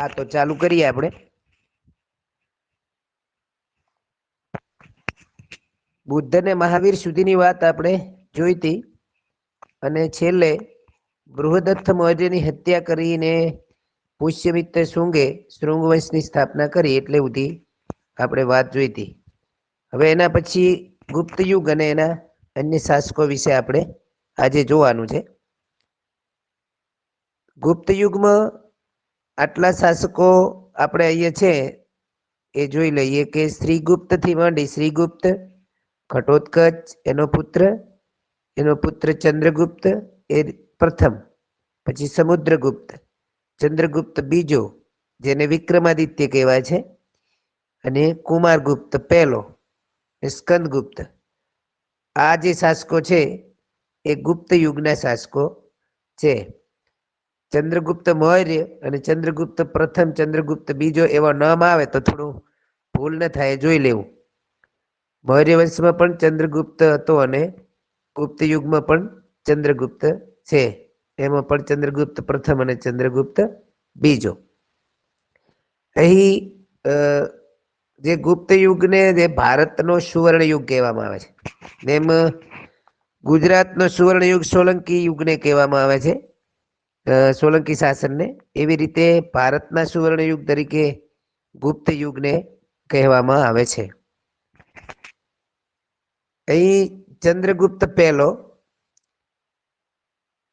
हाँ तो चालू करिए આપણે બુદ્ધ ને મહાવીર સુધીની વાત આપણે જોઈ હતી અને છેલ્લે બૃહદત્થ મૌર્યની હત્યા કરીને પુષ્યમિત્ર શૃંગે શૃંગવંશની સ્થાપના કરી એટલે સુધી આપણે વાત જોઈ હતી. હવે એના પછી ગુપ્ત યુગ અને એના અન્ય શાસકો વિશે આપણે આજે જોવાનું છે. ગુપ્ત યુગમાં આટલા શાસકો આપણે અહીંયા છે એ જોઈ લઈએ કે શ્રીગુપ્તથી માંડી શ્રીગુપ્ત, ઘટોત્કચ એનો પુત્ર ચંદ્રગુપ્ત એ પ્રથમ, પછી સમુદ્રગુપ્ત, ચંદ્રગુપ્ત બીજો જેને વિક્રમાદિત્ય કહેવાય છે, અને કુમારગુપ્ત પહેલો, સ્કંદગુપ્ત. આ જે શાસકો છે એ ગુપ્ત યુગના શાસકો છે. ચંદ્રગુપ્ત મૌર્ય અને ચંદ્રગુપ્ત પ્રથમ, ચંદ્રગુપ્ત બીજો એવા નામ આવે તો થોડું ભૂલ ન થાય જોઈ લેવું. મૌર્ય વંશમાં પણ ચંદ્રગુપ્ત હતો અને ગુપ્ત યુગમાં પણ ચંદ્રગુપ્ત છે. એમાં પણ ચંદ્રગુપ્ત પ્રથમ અને ચંદ્રગુપ્ત બીજો. અહીં જે ગુપ્ત યુગને જે ભારતનો સુવર્ણ યુગ કહેવામાં આવે છે, એમ ગુજરાતનો સુવર્ણ યુગ સોલંકી યુગને કહેવામાં આવે છે, સોલંકી શાસનને. એવી રીતે ભારતના સુવર્ણ યુગ તરીકે ગુપ્ત યુગને કહેવામાં આવે છે. અહીં ચંદ્રગુપ્ત પહેલો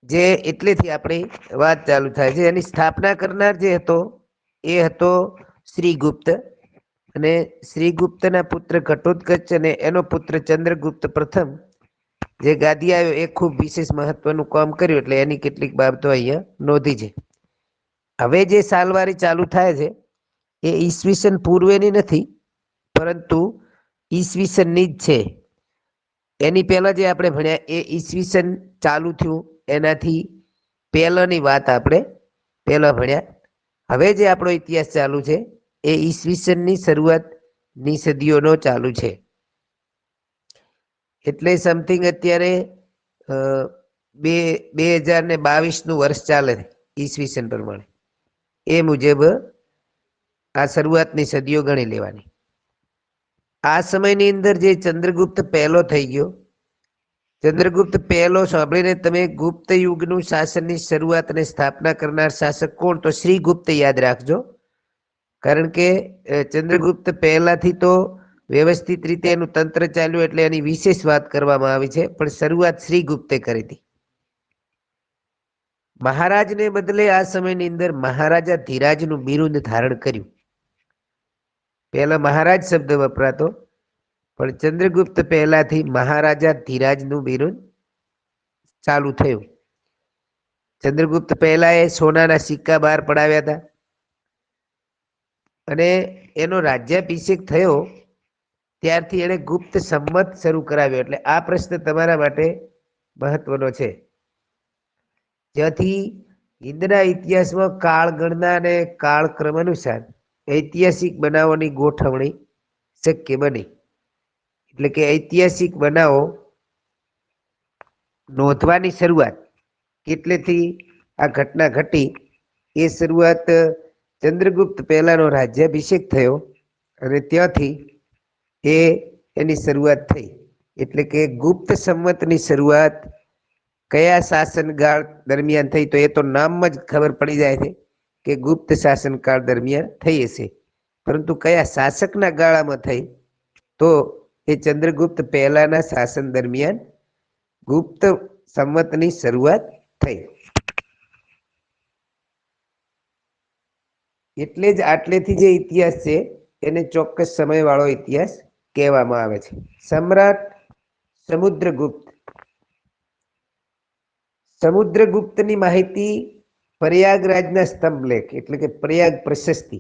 જે એટલેથી આપણી વાત ચાલુ થાય છે, એની સ્થાપના કરનાર જે હતો એ હતો શ્રીગુપ્ત, અને શ્રીગુપ્તના પુત્ર ઘટોત્કચ અને એનો પુત્ર ચંદ્રગુપ્ત પ્રથમ જે ગાદી આવ્યો એ ખૂબ વિશેષ મહત્વનું કામ કર્યું એટલે એની કેટલીક બાબતો અહીંયા નોંધી છે. હવે જે સાલવારી ચાલુ થાય છે એ ઈસવીસન પૂર્વેની નથી, પરંતુ ઈસવીસનની જ છે. એની પહેલા જે આપણે ભણ્યા એ ઈસવીસન ચાલુ થયું એનાથી પહેલાની વાત આપણે પહેલા ભણ્યા. હવે જે આપણો ઇતિહાસ ચાલુ છે એ ઈસવીસનની શરૂઆતની સદીઓનો ચાલુ છે. એટલે સમથિંગ અત્યારે 2022નું વર્ષ ચાલે ઈસવીસન પ્રમાણે. એ મુજબ આ શરૂઆતની સદીઓ ગણી લેવાની. આ સમયની અંદર જે ચંદ્રગુપ્ત પહેલો થઈ ગયો, ચંદ્રગુપ્ત પહેલો સાંભળીને તમે ગુપ્ત યુગનું શાસનની શરૂઆત અને સ્થાપના કરનાર શાસક કોણ? તો શ્રીગુપ્ત યાદ રાખજો. કારણ કે ચંદ્રગુપ્ત પહેલાથી તો વ્યવસ્થિત રીતે એનું તંત્ર ચાલ્યું એટલે એની વિશેષ વાત કરવામાં આવી છે, પણ શરૂઆત શ્રીગુપ્તે કરી હતી. મહારાજને બદલે આ સમયની અંદર મહારાજા ધીરાજનું બિરુદ ધારણ કર્યું. પહેલા મહારાજ શબ્દ વપરાતો, પણ ચંદ્રગુપ્ત પહેલાથી મહારાજા ધીરાજનું બિરુદ ચાલુ થયું. ચંદ્રગુપ્ત પહેલા એ સોનાના સિક્કા બહાર પડાવ્યા હતા, અને એનો રાજ્યાભિષેક થયો ત્યારથી એણે ગુપ્ત સંમત શરૂ કરાવ્યો. એટલે આ પ્રશ્ન તમારા માટે મહત્વનો છે. જ્યાંથી હિન્દના ઇતિહાસમાં કાળગણના અને કાળક્રમ અનુસાર ઐતિહાસિક બનાવોની ગોઠવણી શક્ય બની. એટલે કે ઐતિહાસિક બનાવો નોંધવાની શરૂઆત કેટલેથી આ ઘટના ઘટી એ શરૂઆત ચંદ્રગુપ્ત પહેલાનો રાજ્યાભિષેક થયો અને ત્યાંથી એની શરૂઆત થઈ. એટલે કે ગુપ્ત સંવતની શરૂઆત કયા શાસનકાળ દરમિયાન થઈ? તો એ તો નામમાં જ ખબર પડી જાય છે કે ગુપ્ત શાસનકાળ દરમિયાન થઈ હશે, પરંતુ કયા શાસકના ગાળામાં થઈ? તો એ ચંદ્રગુપ્ત પહેલાના શાસન દરમિયાન ગુપ્ત સંવતની શરૂઆત થઈ. એટલે જ આટલેથી જે ઇતિહાસ છે એને ચોક્કસ સમયવાળો ઇતિહાસ કહેવામાં આવે છે. સમ્રાટ સમુદ્રગુપ્ત. સમુદ્રગુપ્તની માહિતી પ્રયાગરાજના સ્તંભલેખ એટલે કે પ્રયાગ પ્રશસ્તિ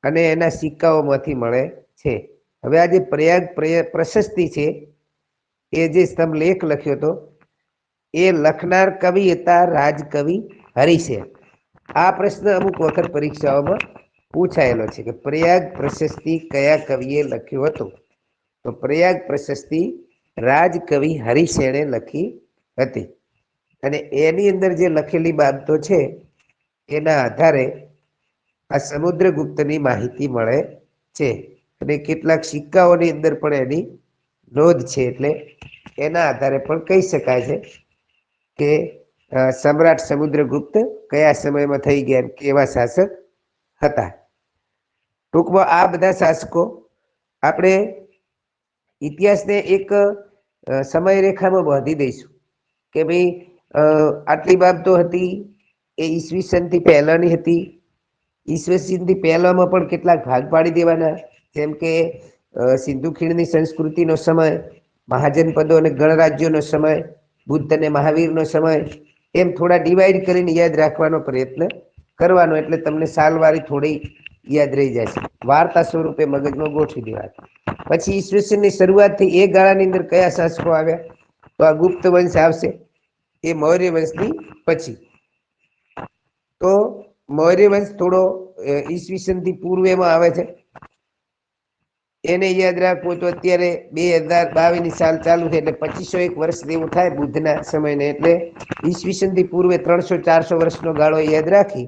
અને એના સિક્કાઓમાંથી મળે છે. હવે આ જે પ્રયાગ પ્રશસ્તિ છે એ જે સ્તંભ લેખ લખ્યો હતો એ લખનાર કવિ હતા રાજકવિ હરિસેન. આ પ્રશ્ન અમુક વખત પરીક્ષાઓમાં પૂછાયેલો છે કે પ્રયાગ પ્રશસ્તિ કયા કવિએ લખ્યું હતું? તો પ્રયાગ પ્રશસ્તિ રાજકવિ હરિસેને લખી હતી, અને એની અંદર જે લખેલી બાબતો છે એના આધારે આ સમુદ્રગુપ્તની માહિતી મળે છે અને કેટલાક સિક્કાઓની અંદર પણ એની નોંધ છે, એટલે એના આધારે પણ કહી શકાય છે કે સમ્રાટ સમુદ્રગુપ્ત કયા સમયમાં થઈ ગયા, કેવા શાસક હતા. ટૂંકમાં આ બધા શાસકો આપણે ઇતિહાસને એક સમયરેખામાં બાંધી દઈશું કે ભાઈ આટલી બાબતો હતી એ ઈસવીસનથી પહેલાની હતી. ઈસવીસનથી પહેલામાં પણ કેટલાક ભાગ પાડી દેવાના, જેમ કે સિંધુ ખીણની સંસ્કૃતિનો સમય, મહાજનપદો અને ગણરાજ્યોનો સમય, બુદ્ધ અને મહાવીરનો સમય, એમ થોડા ડિવાઈડ કરીને યાદ રાખવાનો પ્રયત્ન કરવાનો, એટલે તમને સાલવારી થોડી યાદ રહી જાય છે. વાર્તા સ્વરૂપે મગજમાં ગોઠવી દેવાની. પછી ઈસવીસનની શરૂઆતથી એ ગાળાની અંદર કયા શાસકો આવ્યા, તો આ ગુપ્ત વંશ આવશે, એ મૌર્ય વંશની પછી. તો મૌર્ય વંશ થોડો ઈસવીસનથી પૂર્વેમાં આવે છે, એને યાદ રાખવું તો અત્યારે 2022ની સાલ ચાલુ છે, એટલે 2501 વર્ષ જેવું થાય બુદ્ધના સમયને, એટલે ઈસવીસનથી પૂર્વે 300-400 વર્ષનો ગાળો યાદ રાખી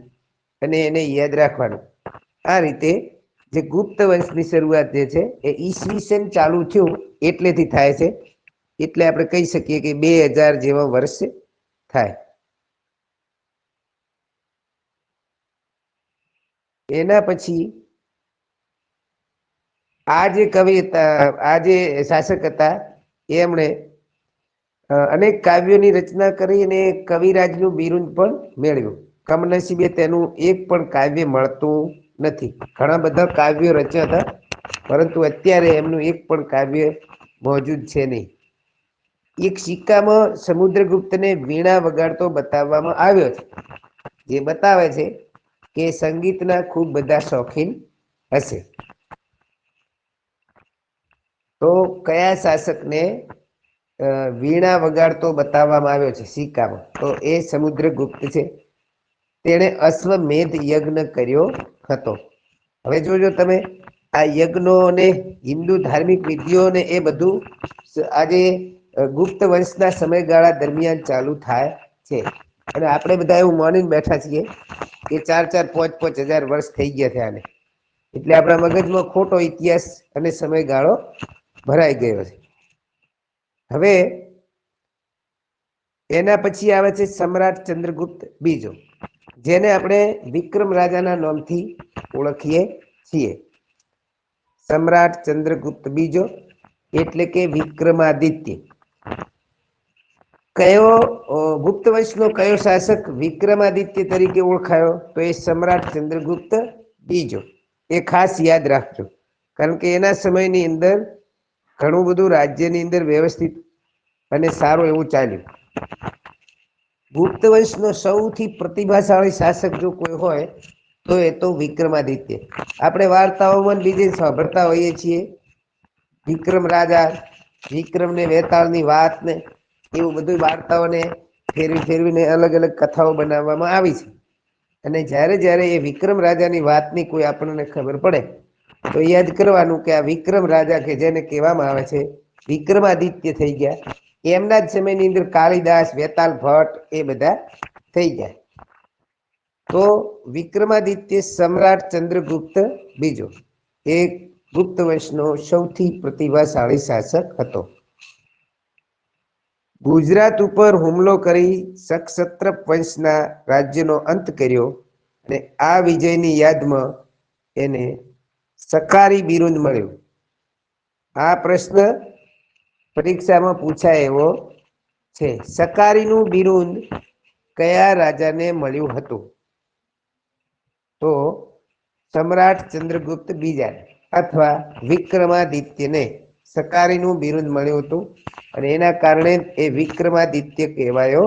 અને એને યાદ રાખવાનું. આ રીતે જે ગુપ્ત વંશની શરૂઆત જે છે એ ઈસવીસન ચાલુ થયું એટલેથી થાય છે, એટલે આપણે કહી શકીએ કે 2000 જેવા વર્ષ થાય. એના પછી આ જે કવિ હતા, આ જે શાસક હતા, એમણે અનેક કાવ્યોની રચના કરી અને કવિરાજનું બિરુદ પણ મેળવ્યું. કમનસીબે તેનું એક પણ કાવ્ય મળતું નથી. ઘણા બધા કાવ્યો રચ્યા હતા, પરંતુ અત્યારે એમનું એક પણ કાવ્ય મોજૂદ છે નહીં. એક સિક્કામાં સમુદ્રગુપ્તને વીણા વગાડતો બતાવવામાં આવ્યો છે, જે બતાવે છે કે સંગીતના ખૂબ બધા શોખીન હશે. તો કયા શાસકને વીણા વગાડતો બતાવવામાં આવ્યો છે સિક્કામાં, તો એ સમુદ્રગુપ્ત છે. તેણે અશ્વમેધ યજ્ઞ કર્યો હતો. હવે જોજો તમે, આ યજ્ઞોને હિન્દુ ધાર્મિક વિધિઓને એ બધું આજે ગુપ્ત વંશના સમયગાળા દરમિયાન ચાલુ થાય છે, અને આપણે બધા એવું માનીને બેઠા છીએ કે 4-4, 5-5 હજાર વર્ષ થઈ ગયા છે આને, એટલે આપણા મગજમાં ખોટો ઇતિહાસ અને સમયગાળો ભરાઈ ગયો છે. હવે એના પછી આવે છે સમ્રાટ ચંદ્રગુપ્ત બીજો, જેને આપણે વિક્રમ રાજાના નામથી ઓળખીએ છીએ. સમ્રાટ ચંદ્રગુપ્ત બીજો એટલે કે વિક્રમાદિત્ય. કયો ગુપ્ત વંશનો કયો શાસક વિક્રમાદિત્ય તરીકે ઓળખાયો, તો એ સમ્રાટ ચંદ્રગુપ્ત બીજો. એ ખાસ યાદ રાખજો, કારણ કે એના સમયની અંદર ઘણું બધું રાજ્યની અંદર વ્યવસ્થિત અને સારું એવું ચાલ્યું. ગુપ્ત વંશનો સૌથી પ્રતિભાશાળી શાસક જો કોઈ હોય તો એ તો વિક્રમાદિત્ય. આપણે વાર્તાઓમાં બીજે સાંભળતા હોઈએ છીએ વિક્રમ રાજા, વિક્રમને વેતાળની વાત ને એવું બધું વાર્તાઓને ફેરવીને અલગ અલગ કથાઓ બનાવવામાં આવી છે. અને જ્યારે જ્યારે એ વિક્રમ રાજાની વાતની કોઈ આપણને ખબર પડે તો યાદ કરવાનું કે આ વિક્રમ રાજા કે જેને કહેવામાં આવે છે વિક્રમાદિત્ય થઈ ગયા, એમના જ સમયની અંદર કાલિદાસ, વેતાલ ભટ્ટ એ બધા થઈ ગયા. તો વિક્રમાદિત્ય સમ્રાટ ચંદ્રગુપ્ત બીજો એ ગુપ્ત વંશનો સૌથી પ્રતિભાશાળી શાસક હતો. ગુજરાત ઉપર હુમલો કરી સક્ષત્રપ વંશના રાજ્યનો અંત કર્યો અને આ વિજયની યાદમાં એને સકારી બિરુદ મળ્યું. આ પ્રશ્ન પરીક્ષામાં પૂછાય એવો છે. સકારીનું બિરુદ કયા રાજાને મળ્યું હતું, તો સમ્રાટ ચંદ્રગુપ્ત બીજા અથવા વિક્રમાદિત્યને સકારીનું બિરુદ મળ્યું હતું, અને એના કારણે એ વિક્રમાદિત્ય કહેવાયો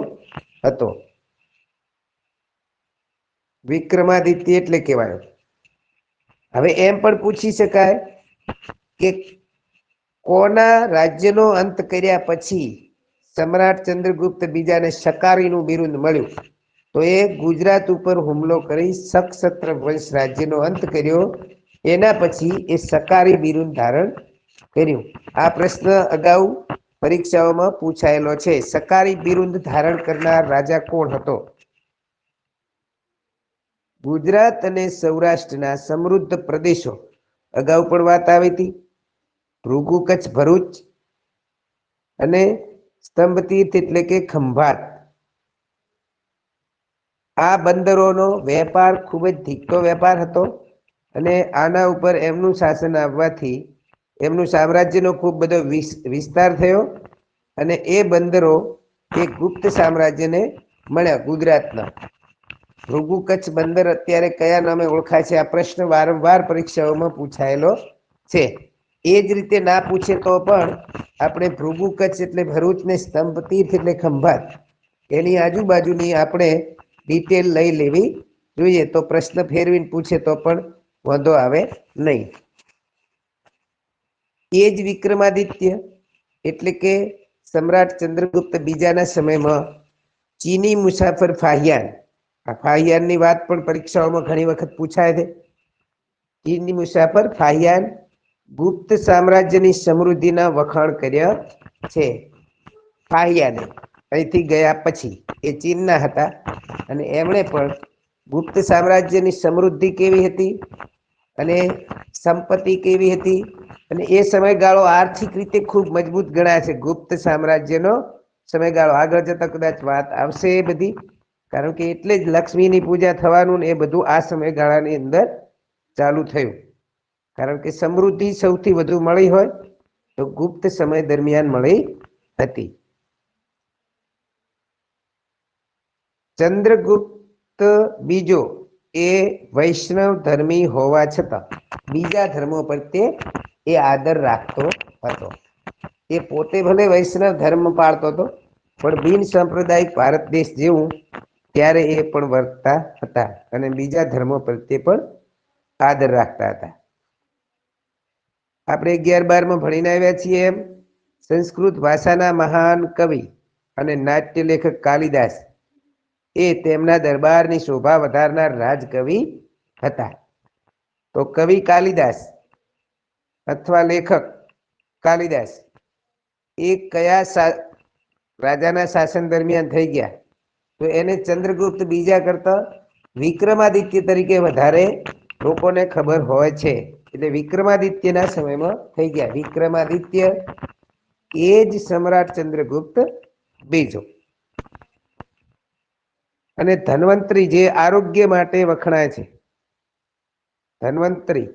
હતો. વિક્રમાદિત્ય એટલે કહેવાયો. હવે એમ પણ પૂછી શકાય કે કોના રાજ્યનો અંત કર્યા પછી સમ્રાટ ચંદ્રગુપ્ત બીજાને સકારીનું બિરુદ મળ્યું, તો એ ગુજરાત ઉપર હુમલો કરી સક્ષત્ર વંશ રાજ્યનો અંત કર્યો, એના પછી એ સકારી બિરુદ ધારણ કર્યું. આ પ્રશ્ન અગાઉ પરીક્ષાઓમાં પૂછાયેલો છે. સકારી બિરુદ ધારણ કરનાર રાજા કોણ હતો? ગુજરાત અને સૌરાષ્ટ્રના સમૃદ્ધ પ્રદેશો અગાઉ પણ વાત આવી હતી. ભૃગુ કચ્છ ભરૂચ અને સ્તંભ તીર્થ એટલે કે ખંભાત. આ બંદરોનો વેપાર ખૂબ જ ધીકતો વેપાર હતો અને આના ઉપર એમનું શાસન આવવાથી એમનું સામ્રાજ્યનો ખૂબ બધો વિસ્તાર થયો અને એ બંદરો એ ગુપ્ત સામ્રાજ્યને મળ્યા. ગુજરાતના ભૃગુ કચ્છ બંદર અત્યારે કયા નામે ઓળખાય છે? આ પ્રશ્ન વારંવાર પરીક્ષાઓમાં પૂછાયેલો છે. એ જ રીતે ના પૂછે તો પણ આપણે ભૃગુ કચ્છ એટલે ભરૂચ ને સ્તંભ તીર્થ એટલે ખંભાત એની આજુબાજુની આપણે ડિટેલ લઈ લેવી જોઈએ, તો પ્રશ્ન ફેરવીને પૂછે તો પણ વાંધો આવે નહીં. એ જ વિક્રમાદિત્ય એટલે કે સમ્રાટ ચંદ્રગુપ્ત બીજાના સમયમાં ચીની મુસાફર ફાહિયાન, આ ફાહિયાનની વાત પણ પરીક્ષાઓમાં ઘણી વખત પૂછાય છે. ચીની મુસાફર ફાહિયાન ગુપ્ત સામ્રાજ્યની સમૃદ્ધિના વખાણ કર્યા છે. ફાહિયાને અહીંથી ગયા પછી એ ચીનના હતા અને એમણે પણ ગુપ્ત સામ્રાજ્યની સમૃદ્ધિ કેવી હતી અને સંપત્તિ કેવી હતી અને એ સમયગાળો આર્થિક રીતે ખૂબ મજબૂત ગણાય છે. ગુપ્ત સામ્રાજ્યનો સમયગાળો આગળ જતા કદાચ વાત આવશે એ બધી, કારણ કે એટલે જ લક્ષ્મીની પૂજા થવાનું ને એ બધું આ સમયગાળાની અંદર ચાલુ થયું. કારણ કે સમૃદ્ધિ સૌથી વધુ મળી હોય તો ગુપ્ત સમય દરમિયાન મળી હતી. ચંદ્રગુપ્ત બીજો એ વૈષ્ણવ ધર્મી હોવા છતાં બીજા ધર્મો પ્રત્યે એ આદર રાખતો હતો. એ પોતે ભલે વૈષ્ણવ ધર્મ પાળતો હતો પણ બિન સાંપ્રદાયિક ભારત દેશ જેવું ત્યારે એ પણ વર્તતા હતા અને બીજા ધર્મો પ્રત્યે પણ આદર રાખતા હતા. આપણે 11-12 ભણીને આવ્યા છીએ એમ સંસ્કૃત ભાષાના મહાન કવિ અને નાટ્ય લેખક કાલિદાસ એ તેમના દરબારની શોભા વધારનાર રાજકવિ હતા. તો કવિ કાલિદાસ અથવા લેખક કાલિદાસ એ કયા રાજાના શાસન દરમિયાન થઈ ગયા? તો એને ચંદ્રગુપ્ત બીજા કરતા વિક્રમાદિત્ય તરીકે વધારે લોકોને ખબર હોય છે. એટલે વિક્રમાદિત્યના સમયમાં થઈ ગયા. વિક્રમાદિત્ય એ જ સમ્રાટ ચંદ્રગુપ્ત બીજો. અને ધન્વંતરી જે આરોગ્ય માટે વખણાય છે, ધન્વંતરી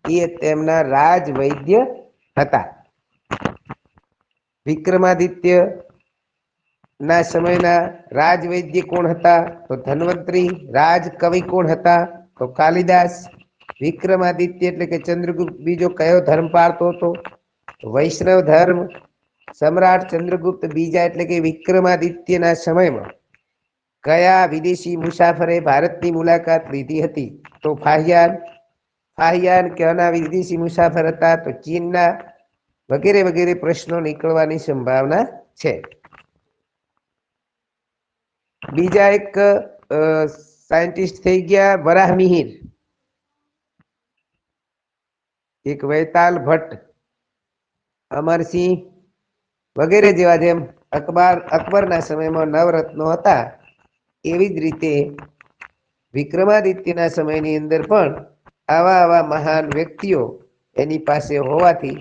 એ તેમના રાજ વૈદ્ય હતા. વિક્રમાદિત્ય ના સમયના રાજ વૈદ્ય કોણ હતા? તો ધન્વંતરી. રાજ કવિ કોણ હતા? તો કાલિદાસ. વિક્રમાદિત્ય એટલે કે ચંદ્રગુપ્ત બીજો કયો ધર્મ પાળતો હતો? વૈષ્ણવ ધર્મ. સમ્રાટ ચંદ્રગુપ્ત બીજા એટલે કે વિક્રમાદિત્યના સમયમાં કયા વિદેશી મુસાફરે ભારતની મુલાકાત લીધી હતી? તો ફાહિયાન. ફાહિયાન કયાના વિદેશી મુસાફર હતા? તો ચીનના. વગેરે વગેરે પ્રશ્નો નીકળવાની સંભાવના છે. બીજા એક સાયન્ટિસ્ટ થઈ ગયા વરાહમિહિર, એક વૈતાલ ભટ્ટ, અમરસિંહ વગેરે જેવા. જેમ અકબરના સમયમાં નવરત્નો હતા એવી જ રીતે વિક્રમાદિત્યના સમયની અંદર પણ આવા મહાન વ્યક્તિઓ એની પાસે હોવાથી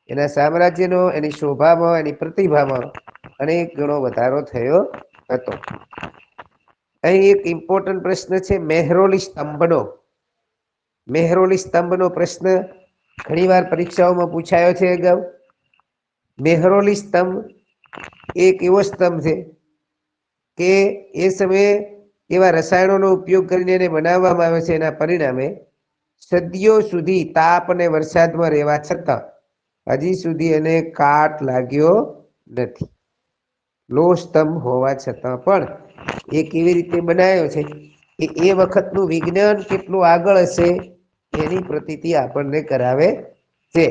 એના સામ્રાજ્યનો, એની શોભામાં, એની પ્રતિભામાં અનેક ગણો વધારો થયો હતો. અહીં એક ઇમ્પોર્ટન્ટ પ્રશ્ન છે મેહરોલી સ્તંભનો. મેહરોલી સ્તંભનો પ્રશ્ન ઘણીવાર પરીક્ષાઓમાં પૂછાયો છે અગાઉ. મેહરોલી સ્તંભ એક એવો સ્તંભ છે કે એ સમયે એવા રસાયણોનો ઉપયોગ કરીને એને બનાવવામાં આવે છે. એના પરિણામે સદીઓ સુધી તાપ અને વરસાદમાં રહેવા છતાં હજી સુધી એને કાટ લાગ્યો નથી. લો સ્તંભ હોવા છતાં પણ એ કેવી રીતે બનાવ્યો છે કે એ વખતનું વિજ્ઞાન કેટલું આગળ હશે એની પ્રતીતિ આપણને કરાવે છે.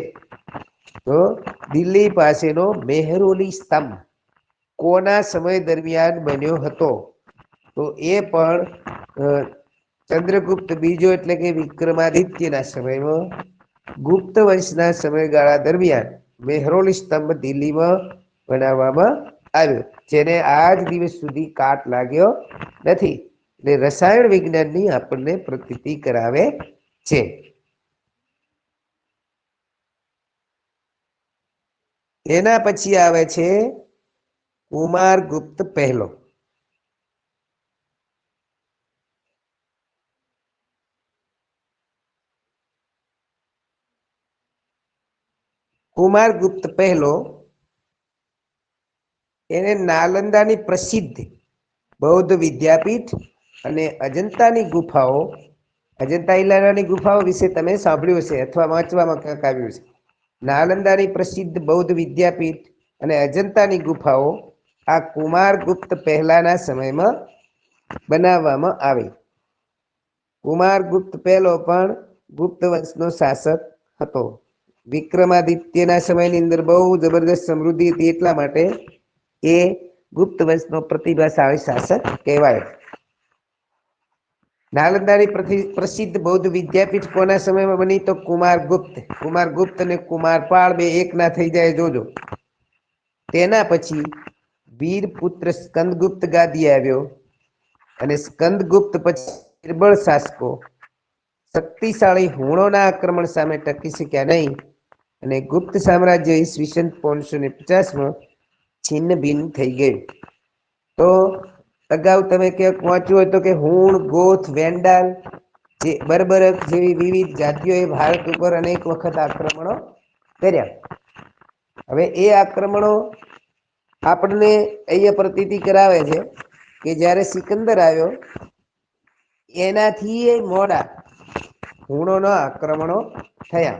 તો દિલ્હી પાસેનો મેહરોલી સ્તંભ કોના સમય દરમિયાન બન્યો હતો? તો એ પણ ચંદ્રગુપ્ત બીજો એટલે કે વિક્રમાદિત્યના સમયમાં ગુપ્ત વંશના સમયગાળા દરમિયાન મેહરોલી સ્તંભ દિલ્હીમાં બનાવવામાં આવ્યો, જેને આજ દિવસ સુધી કાટ લાગ્યો નથી. એટલે રસાયણ વિજ્ઞાનની આપણને પ્રતીતિ કરાવે છે. એના પછી આવે છે કુમારગુપ્ત પહેલો. કુમારગુપ્ત પહેલો એને નાલંદાની પ્રસિદ્ધ બૌદ્ધ વિદ્યાપીઠ અને અજંતાની ગુફાઓ, અજંતા ઇલોરાની ગુફાઓ વિશે તમે સાંભળ્યું હશે અથવા વાંચવામાં ક્યાંક આવ્યું છે. નાલંદાની પ્રસિદ્ધ બૌદ્ધ વિદ્યાપીઠ અને અજંતાની ગુફાઓ આ કુમારગુપ્ત પહેલાના સમયમાં બનાવવામાં આવી. કુમારગુપ્ત પહેલો પણ ગુપ્ત વંશનો શાસક હતો. વિક્રમાદિત્યના સમયની અંદર બહુ જબરદસ્ત સમૃદ્ધિ હતી, એટલા માટે એ ગુપ્ત વંશનો પ્રતિભાશાળી શાસક કહેવાય. નાલંદાની પ્રસિદ્ધ બૌદ્ધ વિદ્યાપીઠ કોના સમયમાં બની? તો કુમારગુપ્ત. કુમારગુપ્ત અને કુમારપાળ બે એક ના થઈ જાય જોજો. તેના પછી વીરપુત્ર સ્કંદગુપ્ત ગાદી આવ્યો અને સ્કંદગુપ્ત પછી નિર્બળ શાસકો શક્તિશાળી હુણોના આક્રમણ સામે ટકી શક્યા નહીં અને ગુપ્ત સામ્રાજ્ય ઈસવીસન 550માં છિન્ન ભિન્ન થઈ ગયું. તો અગાઉ તમે ક્યાંક વાંચ્યું હોય તો કે હુણ, ગોથ, વેન્ડાલ, જે બર્બરક જેવી વિવિધ જાતિઓએ ભારત ઉપર અનેક વખત આક્રમણો કર્યા. હવે એ આક્રમણો આપણને અહીંયા પ્રતીતિ કરાવે છે કે જ્યારે સિકંદર આવ્યો એનાથી મોડા હુણોના આક્રમણો થયા,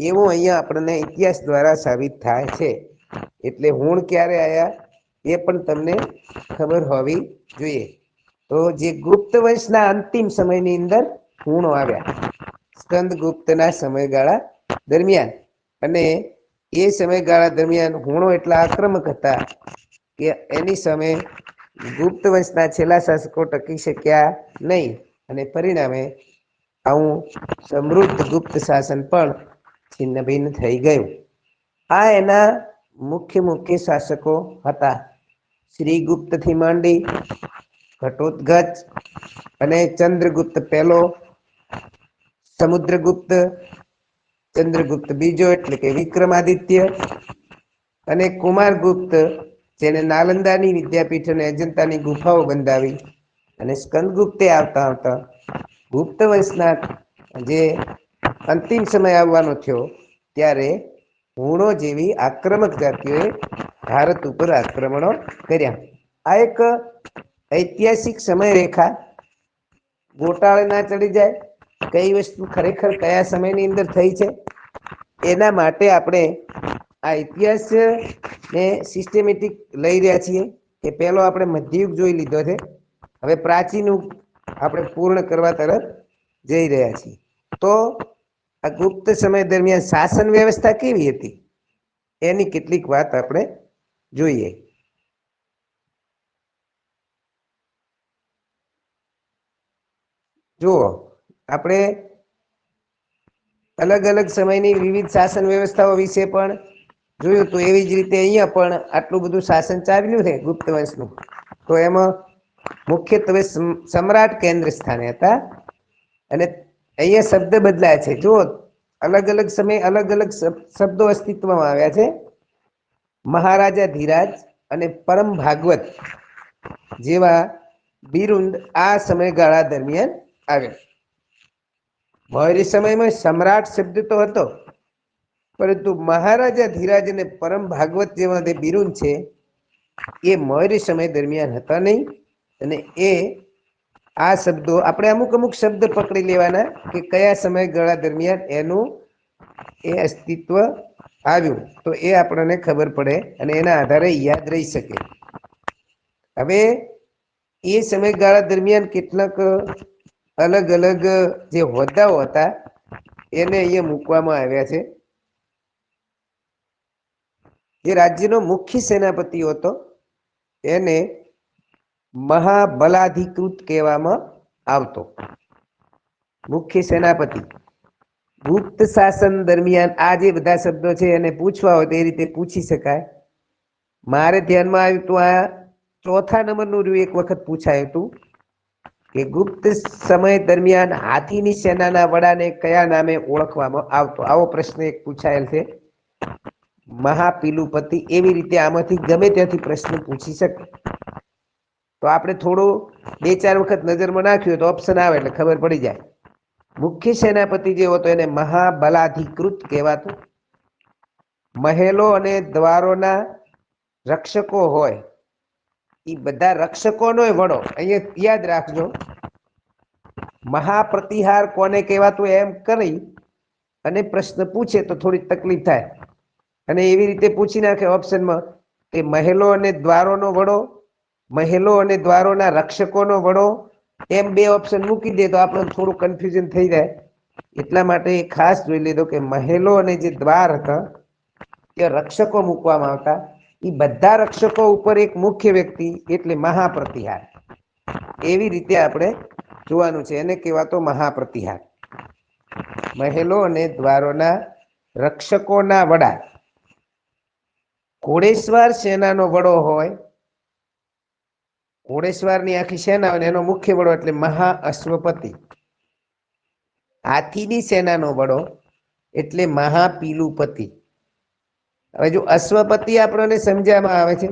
એવું અહીંયા આપણને ઇતિહાસ દ્વારા સાબિત થાય છે. એટલે હુણ ક્યારે આવ્યા એ પણ તમને ખબર હોવી જોઈએ. તો જે ગુપ્ત વંશના અંતિમ સમયની અંદર હુણો આવ્યા સ્કંદગુપ્તના સમયગાળા દરમિયાન, અને એ સમયગાળા દરમિયાન હુણો એટલા આક્રમક હતા કે એની સામે ગુપ્ત વંશના છેલ્લા શાસકો ટકી શક્યા નહીં અને પરિણામે આવું સમૃદ્ધ ગુપ્ત શાસન પણ છિન્ન ભિન્ન થઈ ગયું. આ એના મુખ્ય મુખ્ય શાસકો હતા. શ્રીગુપ્ત થી માંડી ઘટોત્કચ અને ચંદ્રગુપ્ત પહેલો, સમુદ્રગુપ્ત, ચંદ્રગુપ્ત બીજો એટલે કે વિક્રમાદિત્ય અને કુમારગુપ્ત, જેને નાલંદાની વિદ્યાપીઠ અને અજંતાની ગુફાઓ બંધાવી, અને સ્કંદગુપ્તે આવતા આવતા ગુપ્ત વંશના જે અંતિમ સમય આવવાનો થયો ત્યારે હુણો જેવી આક્રમક જાતિઓએ ભારત ઉપર આક્રમણો કર્યા. આ એક ઐતિહાસિક સમય રેખા ગોટાળે ના ચડી જાય, કઈ વસ્તુ ખરેખર કયા સમયની અંદર થઈ છે એના માટે આપણે આ ઇતિહાસ ને સિસ્ટેમેટિક લઈ રહ્યા છીએ. કે પેલો આપણે મધ્યયુગ જોઈ લીધો છે, હવે પ્રાચીન આપણે પૂર્ણ કરવા તરફ જઈ રહ્યા છીએ. તો આ ગુપ્ત સમય દરમિયાન શાસન વ્યવસ્થા કેવી હતી એની કેટલીક વાત આપણે જોઈએ. જુઓ, આપણે અલગ અલગ સમયની વિવિધ શાસન વ્યવસ્થાઓ વિશે પણ જોયું, તો એવી જ રીતે અહીંયા પણ આટલું બધું શાસન ચાલ્યું છે ગુપ્ત વંશનું. તો એમાં મુખ્યત્વે સમ્રાટ કેન્દ્ર સ્થાને હતા. અને અહીંયા શબ્દ બદલાય છે. જુઓ, અલગ અલગ સમય અલગ અલગ શબ્દો અસ્તિત્વમાં આવ્યા છે. મહારાજા ધીરાજ અને પરમ ભાગવત જેવા બિરુદ આ સમયગાળા દરમિયાન આવ્યા. મૌર્ય સમયમાં સમ્રાટ શબ્દ તો હતો, પરંતુ મહારાજા ધીરાજ અને પરમ ભાગવત જેવા જે બિરુદ છે એ મૌર્ય સમય દરમિયાન હતા નહીં. અને એ આ શબ્દો આપણે અમુક અમુક શબ્દ પકડી લેવાના કે કયા સમયગાળા દરમિયાન એનું એ અસ્તિત્વ આવ્યું, તો એ આપણને ખબર પડે અને એના આધારે યાદ રહી શકે. હવે એ સમયગાળા દરમિયાન કેટલાક અલગ અલગ જે હોદ્દાઓ હતા એને અહીંયા મૂકવામાં આવ્યા છે. જે રાજ્યનો મુખ્ય સેનાપતિ હતો એને મહાબલાધિકૃત કહેવામાં આવતો. મુખ્ય સેનાપતિ ગુપ્ત શાસન દરમિયાન આ જે બધા શબ્દો છે એને પૂછવા હોય તો એ રીતે પૂછી શકાય. મારે ધ્યાનમાં આવ્યું તો આ ચોથા નંબરનું એક વખત પૂછાયું હતું કે ગુપ્ત સમય દરમિયાન હાથીની સેનાના વડાને કયા નામે ઓળખવામાં આવતો? આવો પ્રશ્ન એક પૂછાયેલ છે, મહાપિલુપતિ. એવી રીતે આમાંથી ગમે ત્યાંથી પ્રશ્ન પૂછી શકે. તો આપણે થોડું 2-4 વખત નજરમાં નાખ્યું તો ઓપ્શન આવે એટલે ખબર પડી જાય. મુખ્ય સેનાપતિ જે હતો એને મહાબલાધિકૃત કહેવાતું. મહેલો અને દ્વારોના રક્ષકો હોય એ બધા રક્ષકોનો વડો. અહીંયા યાદ રાખજો, મહાપ્રતિહાર કોને કહેવાતું એમ કરી અને પ્રશ્ન પૂછે તો થોડી તકલીફ થાય. અને એવી રીતે પૂછી નાખે ઓપ્શનમાં કે મહેલો અને દ્વારોનો વડો, મહેલો અને દ્વારોના રક્ષકોનો વડો, એમ 2 ઓપ્શન મૂકી દે તો આપણે થોડું કન્ફ્યુઝન થઈ જાય. એટલા માટે ખાસ જોઈ લીધો કે મહેલો અને જે દ્વાર હતા તે રક્ષકો મૂકવામાં આવતા. એ બધા રક્ષકો ઉપર એક મુખ્ય વ્યક્તિ એટલે મહાપ્રતિહાર. એવી રીતે આપણે જોવાનું છે. એને કહેવાતો મહાપ્રતિહાર. મહેલો અને દ્વારોના રક્ષકોના વડા. ઘોડેસવાર સેનાનો વડો હોય, ઘોડેસવારની આખી સેના હોય એનો મુખ્ય વડો એટલે મહાઅશ્વપતિ. હાથીની સેનાનો વડો એટલે મહાપિલુપતિ. હવે જો અશ્વપતિ આપણને સમજવામાં આવે છે,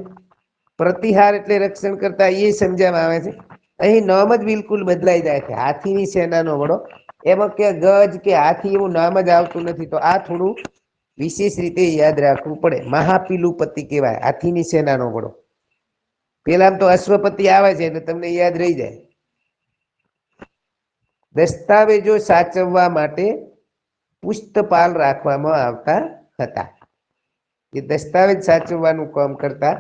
પ્રતિહાર એટલે રક્ષણ કરતા એ સમજવામાં આવે છે. અહીં નામ જ બિલકુલ બદલાઈ જાય છે. હાથીની સેનાનો વડો, એમાં કે ગજ કે હાથી એવું નામ જ આવતું નથી. તો આ થોડું વિશેષ રીતે યાદ રાખવું પડે. મહાપિલુપતિ કહેવાય હાથીની સેનાનો વડો. પેલા તો અશ્વપતિ આવે છે એટલે તમને યાદ રહી જાય. દસ્તાવેજો સાચવવા માટે પુસ્તપાલ રાખવામાં આવતા હતા. એ દસ્તાવેજ સાચવવાનું કામ કરતા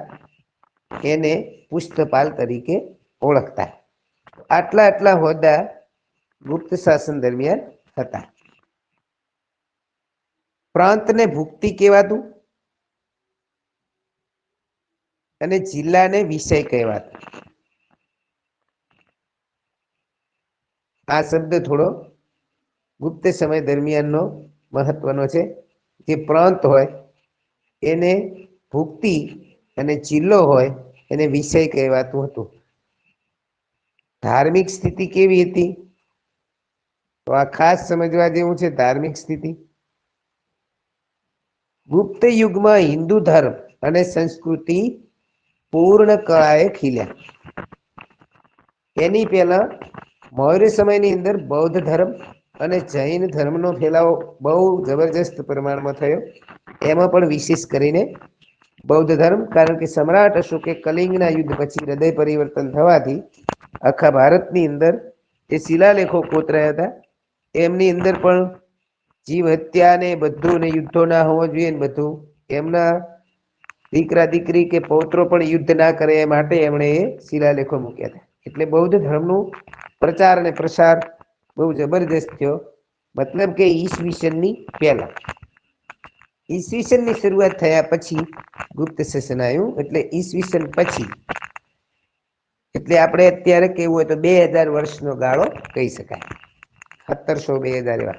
એને પુસ્તપાલ તરીકે ઓળખતા. આટલા હોદ્દા ગુપ્ત શાસન દરમિયાન હતા. પ્રાંતને ભુક્તિ કહેવાતું અને જિલ્લાને વિષય કહેવાતું. આ શબ્દ થોડો ગુપ્ત સમય દરમિયાનનો મહત્વનો છે. જે પ્રાંત હોય એને ભુક્તિ અને જિલ્લો હોય એને વિષય કહેવાતું હતું. ધાર્મિક સ્થિતિ કેવી હતી? તો આ ખાસ સમજવા જેવું છે. ધાર્મિક સ્થિતિ ગુપ્ત યુગમાં હિન્દુ ધર્મ અને સંસ્કૃતિ પૂર્ણ કળાએ ખીલ્યા. એની પહેલા મૌર્ય સમયની અંદર બૌદ્ધ ધર્મ અને જૈન ધર્મનો ફેલાવો બહુ જબરજસ્ત પ્રમાણમાં થયો. એમાં પણ વિશેષ કરીને બૌદ્ધ ધર્મ, કારણ કે સમ્રાટ અશોકે કલિંગના યુદ્ધ પછી હૃદય પરિવર્તન થવાથી આખા ભારતની અંદર જે શિલાલેખો કોતરાયા હતા એમની અંદર પણ જીવ હત્યા ને બધું ને યુદ્ધો ના હોવા જોઈએ ને બધું, એમના દીકરા દીકરી કે પૌત્રો પણ યુદ્ધ ના કરે એ માટે એમણે એ શિલાલેખો મૂક્યા હતા. એટલે બૌદ્ધ ધર્મનું પ્રચાર અને પ્રસાર બહુ જબરજસ્ત થયો. મતલબ કે ઈસવીસનની પહેલા. ઈસવીસનની શરૂઆત થયા પછી ગુપ્ત શાસન આવ્યું. એટલે ઈસવીસન પછી એટલે આપણે અત્યારે કેવું હોય તો 2000 વર્ષનો ગાળો કહી શકાય. 1700-2000 એવા.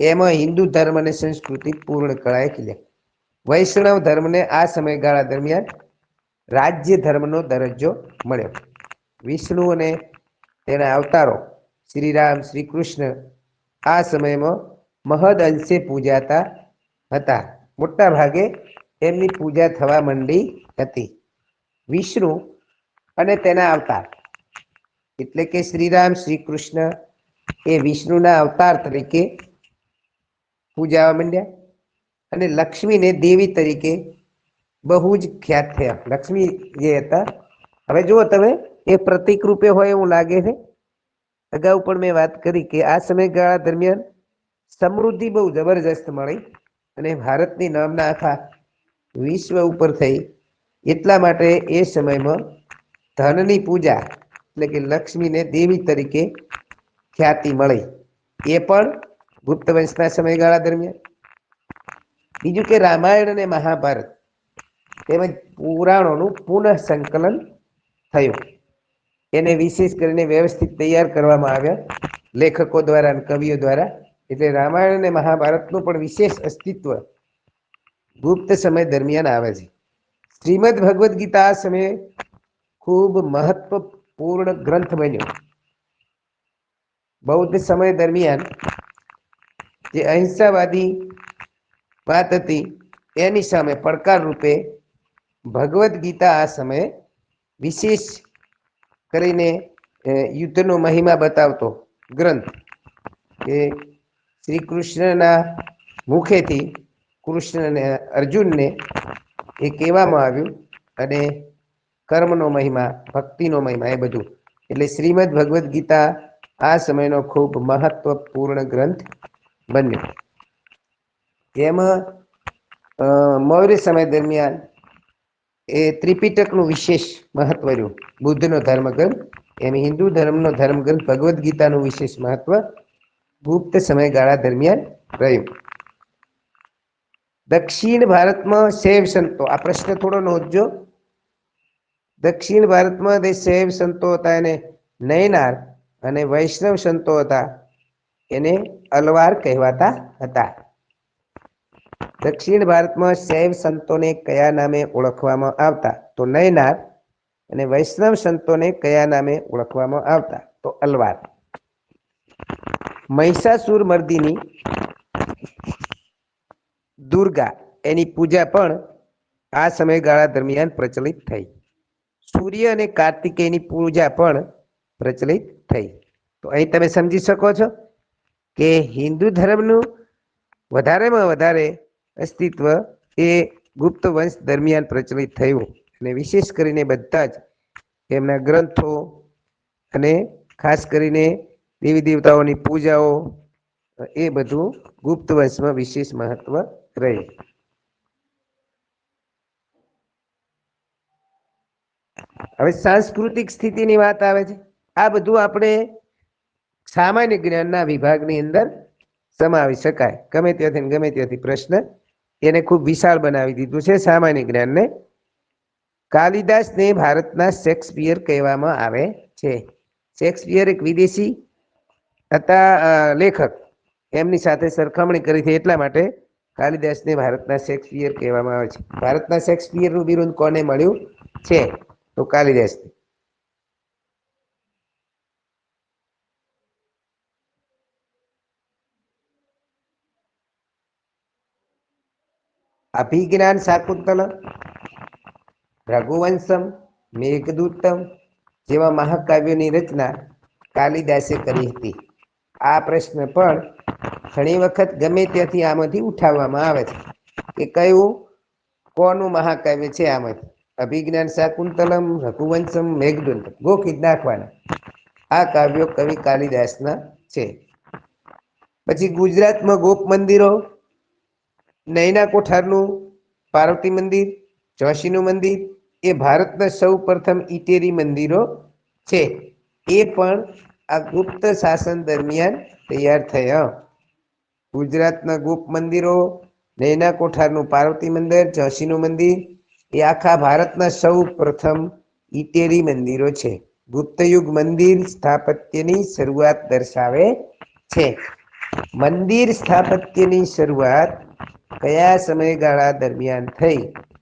એમાં હિન્દુ ધર્મ અને સંસ્કૃતિ પૂર્ણ કળાએ ખીલ્યા. વૈષ્ણવ ધર્મને આ સમયગાળા દરમિયાન રાજ્ય ધર્મનો દરજ્જો મળ્યો. વિષ્ણુ અને તેના અવતારો શ્રી રામ, શ્રી કૃષ્ણ આ સમયમાં મહદ અંશે પૂજાતા હતા. મોટા ભાગે એમની પૂજા થવા માંડી હતી. વિષ્ણુ અને તેના અવતાર એટલે કે શ્રીરામ, શ્રી કૃષ્ણ એ વિષ્ણુના અવતાર તરીકે પૂજાવા માંડ્યા અને લક્ષ્મીને દેવી તરીકે બહુ જ ખ્યાત થયા. લક્ષ્મી જે હતા, હવે જુઓ તમે, એ પ્રતિક રૂપે હોય એવું લાગે છે. અગાઉ પણ મેં વાત કરી કે આ સમયગાળા દરમિયાન સમૃદ્ધિ બહુ જબરજસ્ત મળી અને ભારતની નામના આખા વિશ્વ ઉપર થઈ. એટલા માટે એ સમયમાં ધનની પૂજા એટલે કે લક્ષ્મીને દેવી તરીકે ખ્યાતિ મળી. એ પણ ગુપ્ત વંશના સમયગાળા દરમિયાન. બીજું કે રામાયણ અને મહાભારત તેમજ પુરાણોનું પુનઃ સંકલન થયું. એને વિશેષ કરીને વ્યવસ્થિત તૈયાર કરવામાં આવ્યા લેખકો દ્વારા અને કવિઓ દ્વારા. એટલે રામાયણ અને મહાભારતનું પણ વિશેષ અસ્તિત્વ ગુપ્ત સમય દરમિયાન આવે છે. શ્રીમદ ભગવદ્ ગીતા આ સમયે ખૂબ મહત્વપૂર્ણ ગ્રંથ બન્યો. બૌદ્ધ સમય દરમિયાન જે અહિંસાવાદી વાત હતી એની સામે પડકાર રૂપે ભગવદ્ ગીતા આ સમયે વિશેષ કરીને યુદ્ધનો મહિમા બતાવતો ગ્રંથ કે શ્રી કૃષ્ણના મુખેથી કૃષ્ણને અર્જુનને એ કહેવામાં આવ્યું અને કર્મનો મહિમા ભક્તિનો મહિમા એ બધું એટલે શ્રીમદ ભગવદ્ ગીતા આ સમયનો ખૂબ મહત્વપૂર્ણ ગ્રંથ બન્યો. એમાં મૌર્ય સમય દરમિયાન એ ત્રિપિટકનું વિશેષ મહત્વ રહ્યું. બુદ્ધનો ધર્મગ્રંથ એમ હિન્દુ ધર્મનો ધર્મગ્રંથ ભગવદ્ ગીતાનું વિશેષ મહત્વ ગુપ્ત સમયગાળા દરમિયાન રહ્યું. દક્ષિણ ભારતમાં શૈવ સંતો, આ પ્રશ્ન થોડો નોંધજો. દક્ષિણ ભારતમાં જે શૈવ સંતો હતા એને નયનાર અને વૈષ્ણવ સંતો હતા એને અલવાર કહેવાતા હતા. દક્ષિણ ભારતમાં શૈવ સંતોને કયા નામે ઓળખવામાં આવતા? તો નયનાર. અને વૈષ્ણવ સંતોને કયા નામે ઓળખવામાં આવતા? તો અલવાર. મહિષાસુર મર્દિની દુર્ગા એની પૂજા પણ આ સમયગાળા દરમિયાન પ્રચલિત થઈ. સૂર્ય અને કાર્તિકેયની પૂજા પણ પ્રચલિત થઈ. તો અહીં તમે સમજી શકો છો કે હિન્દુ ધર્મનું વધારેમાં વધારે અસ્તિત્વ એ ગુપ્ત વંશ દરમિયાન પ્રચલિત થયું અને વિશેષ કરીને બધા જ એમના ગ્રંથો અને ખાસ કરીને દેવી દેવતાઓની પૂજાઓ એ બધું ગુપ્ત વંશમાં વિશેષ મહત્વ રહ્યું. હવે સાંસ્કૃતિક સ્થિતિની વાત આવે છે. આ બધું આપણે સામાન્ય જ્ઞાનના વિભાગની અંદર સમાવી શકાય. ગમે ત્યાંથી પ્રશ્ન એને ખૂબ વિશાળ બનાવી દીધું છે સામાન્ય જ્ઞાનને. કાલિદાસને ભારતના શેક્સપિયર કહેવામાં આવે છે. શેક્સપિયર એક વિદેશી હતા લેખક, એમની સાથે સરખામણી કરી છે એટલા માટે કાલિદાસને ભારતના શેક્સપિયર કહેવામાં આવે છે. ભારતના શેક્સપિયરનું બિરુદ કોને મળ્યું છે? તો કાલિદાસને. અભિજ્ઞાન શાકુંતલમ, રઘુવંશમ, મેઘદૂતમ જેવા મહાકાવ્યોની રચના કાલિદાસે કરી હતી. આ પ્રશ્ન પણ ઘણી વખત ગમે ત્યાંથી આમાંથી ઉઠાવવામાં આવે છે કે કયું કોનું મહાકાવ્ય છે આમાંથી. અભિજ્ઞાન શાકુંતલમ, રઘુવંશમ, મેઘદૂતમ ગોખી જ નાખવાના. આ કાવ્યો કવિ કાલિદાસના છે. પછી ગુજરાતમાં ગોપ મંદિરો, નૈના કોઠારનું પાર્વતી મંદિર, જોશીનું મંદિર એ ભારતના સૌ પ્રથમ ઇટેરી મંદિરો છે. એ પણ આ ગુપ્ત શાસન દરમિયાન તૈયાર થયા. ગુજરાતના ગુપ્ત મંદિરો, નૈના કોઠારનું પાર્વતી મંદિર, જોશીનું મંદિર એ આખા ભારતના સૌ પ્રથમ ઇટેરી મંદિરો છે. ગુપ્તયુગ મંદિર સ્થાપત્યની શરૂઆત દર્શાવે છે. મંદિર સ્થાપત્યની શરૂઆત કયા સમયગાળા દરમિયાન થઈ?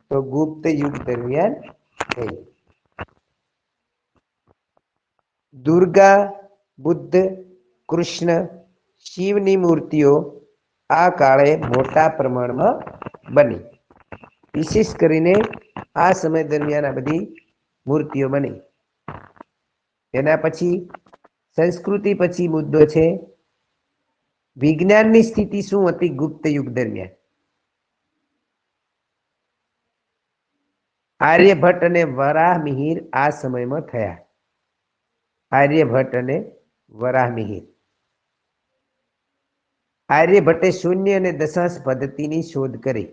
તો ગુપ્ત યુગ દરમિયાન થઈ. દુર્ગા, બુદ્ધ, કૃષ્ણ, શિવની મૂર્તિઓ આ કાળે મોટા પ્રમાણમાં બની. વિશેષ કરીને આ સમય દરમિયાન આ બધી મૂર્તિઓ બની. એના પછી સંસ્કૃતિ પછી મુદ્દો છે વિજ્ઞાનની સ્થિતિ શું હતી ગુપ્ત યુગ દરમિયાન? આર્યભટ્ટ અને વરાહમિહિર આ સમયમાં થયા. આર્યભટ્ટ અને વરાહમિહિર. આર્યભટ્ટે શૂન્ય અને દશાંશ પદ્ધતિની શોધ કરી.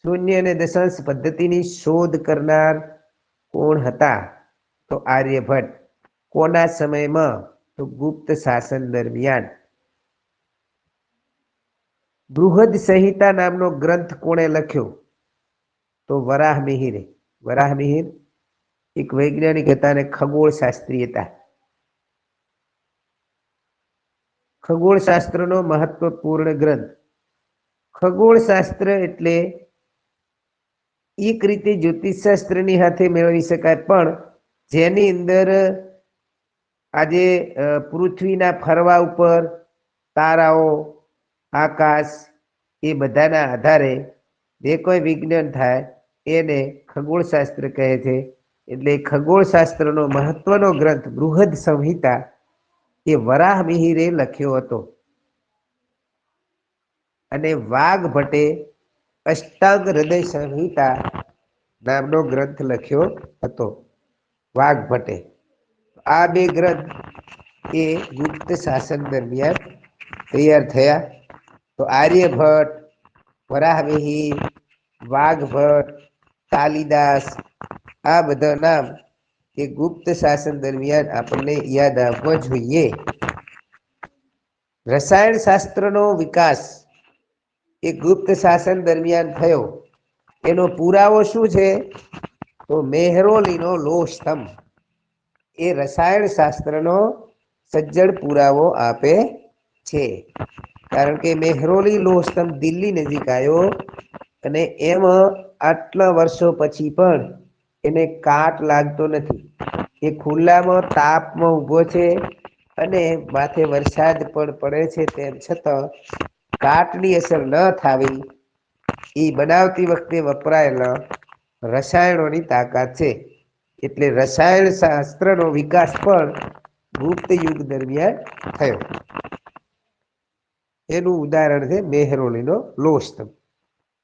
શૂન્ય અને દશાંશ પદ્ધતિની શોધ કરનાર કોણ હતા? તો આર્યભટ્ટ. કોના સમયમાં? તો ગુપ્ત શાસન દરમિયાન. બૃહદ સંહિતા નામનો ગ્રંથ કોણે લખ્યો? તો વરાહમિહિરે. વરાહમિહિર એક વૈજ્ઞાનિક હતા અને ખગોળ શાસ્ત્રી હતા. ખગોળશાસ્ત્રનો મહત્વપૂર્ણ ગ્રંથ. ખગોળશાસ્ત્ર એટલે એક રીતે જ્યોતિષશાસ્ત્રની સાથે મેળવી શકાય, પણ જેની અંદર આજે પૃથ્વીના ફરવા ઉપર તારાઓ, આકાશ એ બધાના આધારે જે કોઈ વિજ્ઞાન થાય એને ખગોળશાસ્ત્ર કહે છે. એટલે ખગોળશાસ્ત્રનો મહત્વનો ગ્રંથ બૃહદ સંહિતા એ વરાહ મિહિરે લખ્યો હતો અને વાઘ ભટ્ટે અષ્ટાંગ હૃદય સંહિતા નામનો ગ્રંથ લખ્યો હતો. વાઘ ભટ્ટે આ બે ગ્રંથ એ ગુપ્ત શાસન દરમિયાન તૈયાર થયા. તો આર્યભટ્ટ, વરાહમિહિર, વાઘભટ્ટ, કાલિદાસ આ બધા નામ એ ગુપ્ત શાસન દરમિયાન આપણને યાદ આવવા જોઈએ. રસાયણ શાસ્ત્રનો વિકાસ એ ગુપ્ત શાસન દરમિયાન થયો એનો પુરાવો શું છે? તો મેહરોલીનો લોહ સ્તંભ એ રસાયણ શાસ્ત્રનો સજ્જડ પુરાવો આપે છે. કારણ કે મેહરોલી લોહ સ્તંભ દિલ્હી નજીક આવ્યો અને એમાં આટલા વર્ષો પછી પણ એને કાટ લાગતો નથી. એ ખુલ્લામાં તાપમાં ઊભો છે અને માથે વરસાદ પણ પડે છે, તેમ છતાં કાટની અસર ન થાવી એ બનાવતી વખતે વપરાયેલા રસાયણોની તાકાત છે. એટલે રસાયણ શાસ્ત્રનો વિકાસ પણ ગુપ્ત યુગ દરમિયાન થયો. એનું ઉદાહરણ છે મેહરોલીનો લોહ સ્તંભ.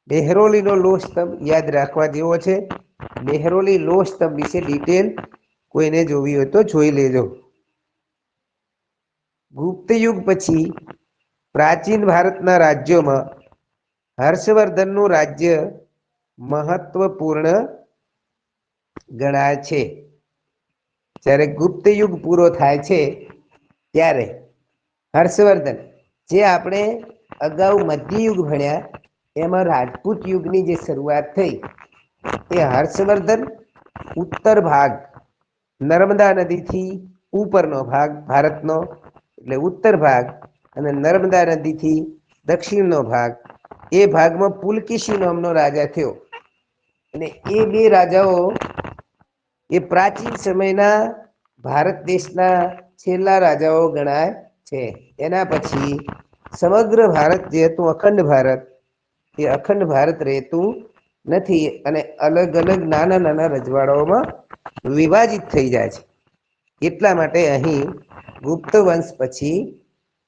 મેહરોલીનો લોહ સ્તંભ યાદ રાખવા જેવો છે. મેહરોલી લોહ સ્તંભ વિશે ડિટેલ કોઈને જોવી હોય તો જોઈ લેજો. ગુપ્ત યુગ પછી પ્રાચીન ભારતના રાજ્યોમાં હર્ષવર્ધનનું રાજ્ય મહત્વપૂર્ણ ગણાય છે. જ્યારે ગુપ્ત યુગ પૂરો થાય છે ત્યારે હર્ષવર્ધન, જે આપણે અગાઉ મધ્યયુગ ભણ્યા એમાં રાજપૂત યુગની જે શરૂઆત થઈ એ હર્ષવર્ધન ઉત્તર ભાગ નર્મદા નદીથી ઉપરનો ભાગ ભારતનો એટલે ઉત્તર ભાગ અને નર્મદા નદીથી દક્ષિણનો ભાગ એ ભાગમાં પુલકેશી નામનો રાજા થયો. અને એ બે રાજાઓ એ પ્રાચીન સમયના ભારત દેશના છેલ્લા રાજાઓ ગણાય છે. એના પછી સમગ્ર ભારત જે હતું અખંડ ભારત એ અખંડ ભારત રહેતું નથી અને અલગ અલગ નાના નાના રજવાડાઓમાં વિભાજિત થઈ જાય છે. એટલા માટે અહીં ગુપ્ત વંશ પછી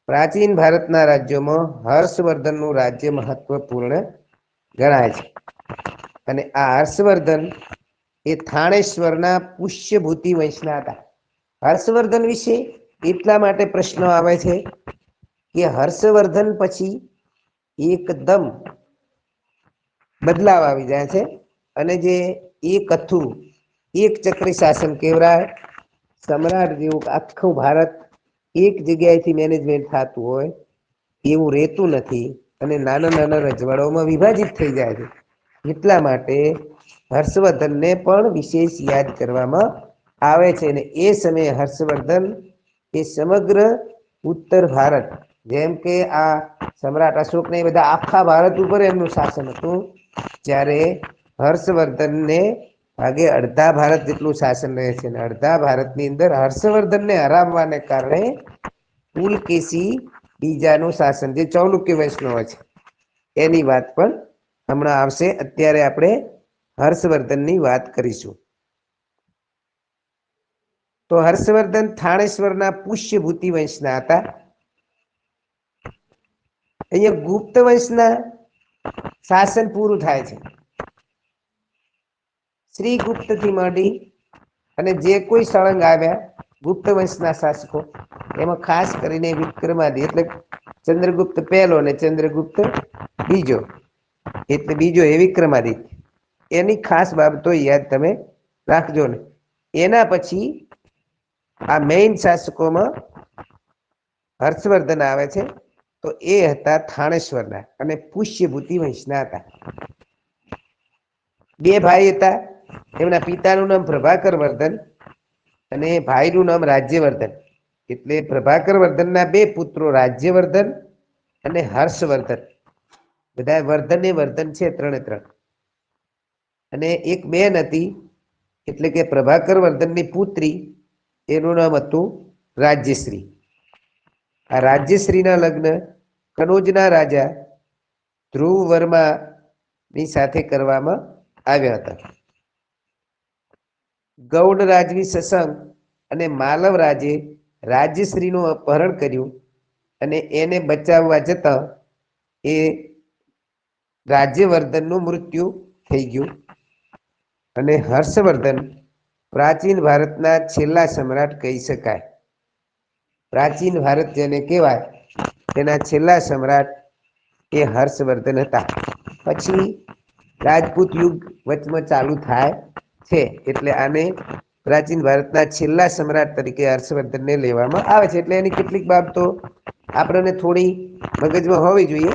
પ્રાચીન ભારતના રાજ્યોમાં હર્ષવર્ધનનું રાજ્ય મહત્વપૂર્ણ ગણાય છે. અને આ હર્ષવર્ધન એ થાણેશ્વરના પુષ્યભૂતિ વંશના હતા. હર્ષવર્ધન વિશે એટલા માટે પ્રશ્નો આવે છે કે હર્ષવર્ધન પછી એકદમ બદલાવ આવી જાય છે અને જે એક હતું એક ચક્રી શાસન કેવરાય સમ્રાટ જેવું આખું ભારત એક જગ્યાએથી મેનેજમેન્ટ થતું હોય એવું રહેતું નથી અને નાના નાના રજવાડાઓમાં વિભાજિત થઈ જાય છે. એટલા માટે હર્ષવર્ધનને પણ વિશેષ યાદ કરવામાં આવે છે. અને એ સમયે હર્ષવર્ધન એ સમગ્ર ઉત્તર ભારત જેમ કે આ સમ્રાટ અશોક ને બધા આખા ભારત ઉપર એમનું શાસન હતું, જ્યારે હર્ષવર્ધનને ભાગે અડધા ભારત જેટલું શાસન રહે છે. અને અડધા ભારતની અંદર હર્ષવર્ધનને હરાવવાને કારણે પુલકેશી બીજાનું શાસન જે ચાલુક્ય વંશનો હોય છે એની વાત પણ હમણાં આવશે. અત્યારે આપણે હર્ષવર્ધનની વાત કરીશું. તો હર્ષવર્ધન થાણેશ્વરના પુષ્યભૂતિ વંશના હતા. અહીંયા ગુપ્ત વંશના શાસન પૂરું થાય છે. શ્રી ગુપ્ત થી માંડી અને જે કોઈ સળંગ આવ્યા ગુપ્ત વંશના શાસકો એમાં ખાસ કરીને વિક્રમાદિત્ય એટલે ચંદ્રગુપ્ત પહેલો અને ચંદ્રગુપ્ત બીજો એટલે બીજો એ વિક્રમાદિત્ય એની ખાસ બાબતો યાદ તમે રાખજો ને. એના પછી આ મેઇન શાસકોમાં હર્ષવર્ધન આવે છે. તો એ હતા થાણેશ્વરના અને પુષ્યભૂતિ વંશના હતા. બે ભાઈ હતા. એમના પિતાનું નામ પ્રભાકર વર્ધન અને ભાઈનું નામ રાજ્યવર્ધન. એટલે પ્રભાકર વર્ધનના બે પુત્રો રાજ્યવર્ધન અને હર્ષવર્ધન. બધા વર્ધન એ વર્ધન છે ત્રણે ત્રણ. અને એક બેન હતી એટલે કે પ્રભાકર વર્ધનની પુત્રી એનું નામ હતું રાજ્યશ્રી. આ રાજ્યશ્રીના લગ્ન કનોજના રાજા ધ્રુવ વર્માની સાથે કરવામાં આવ્યા હતા. ગૌડ રાજવી સસંગ અને માલવ રાજે રાજ્યશ્રીનું અપહરણ કર્યું અને એને બચાવવા જતા એ રાજ્યવર્ધનનું મૃત્યુ થઈ ગયું અને હર્ષવર્ધન પ્રાચીન ભારતના છેલ્લા સમ્રાટ કહી શકાય. પ્રાચીન ભારત જેને કહેવાય તેના છેલ્લા સમ્રાટ એ હર્ષવર્ધન હતા. પછી રાજપૂત યુગ વચમાં ચાલુ થાય છે એટલે આને પ્રાચીન ભારતના છેલ્લા સમ્રાટ તરીકે હર્ષવર્ધનને લેવામાં આવે છે. એટલે એની કેટલીક બાબતો આપણને થોડી મગજમાં હોવી જોઈએ